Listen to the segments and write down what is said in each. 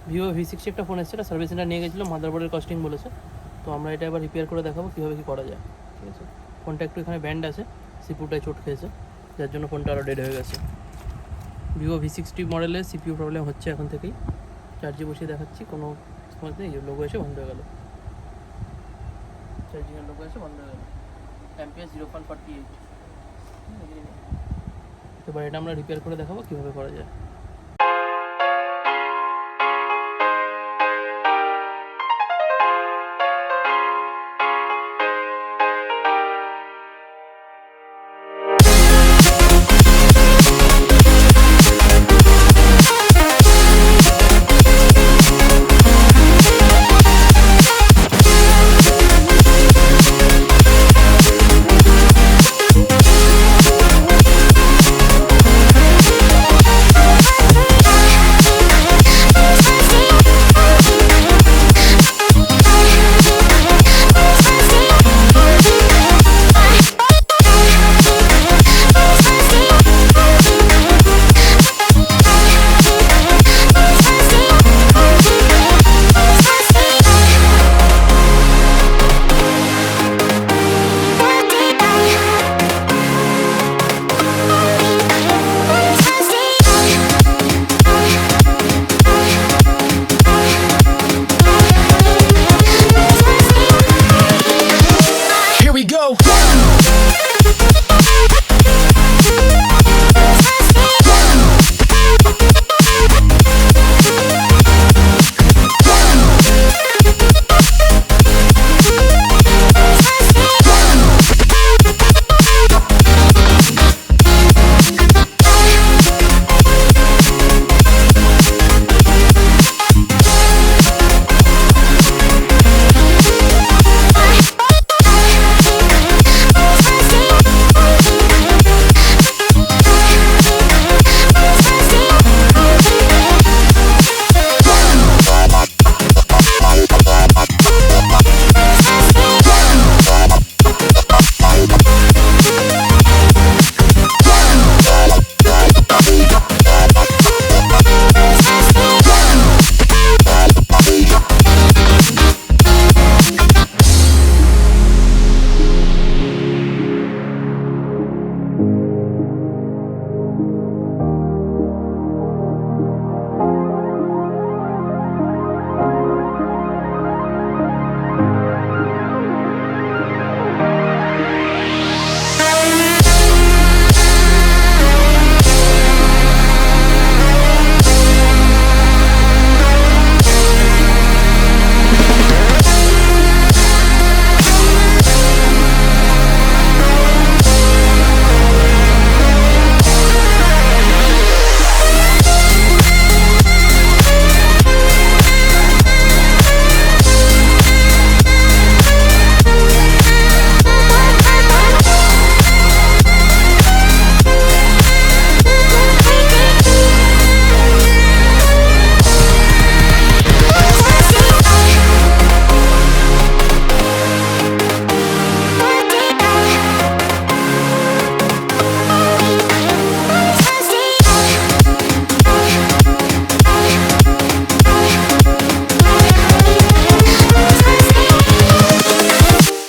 Vivo V60 একটা phone এসেছে, এটা সার্ভিস সেন্টার নিয়ে গেছিলো, মাদারবোর্ডের কস্টিং বলেছে। তো আমরা এটা এবার রিপেয়ার করে দেখাবো কীভাবে কী করা যায়। ঠিক আছে, ফোনটা একটু এখানে ব্যান্ড আছে, সিপিউটায় চোট খেয়েছে, যার জন্য ফোনটা আরও ডেড হয়ে গেছে। Vivo V60 মডেলের সিপিইউ প্রবলেম হচ্ছে এখন থেকেই। চার্জে বসিয়ে দেখাচ্ছি, কোনো সময় নেই, লোগো এসে বন্ধ হয়ে গেল, চার্জিংয়ের লোগো এসে বন্ধ হয়ে গেল, অ্যাম্পিয়ার 0.48। এবার এটা আমরা রিপেয়ার করে দেখাবো কীভাবে করা যায়।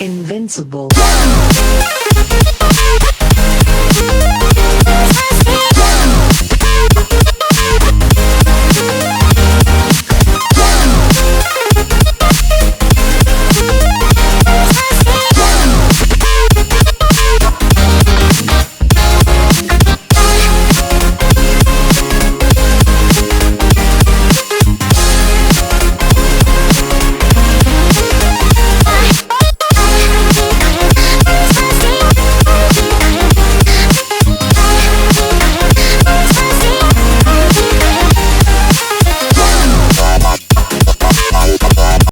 Invincible.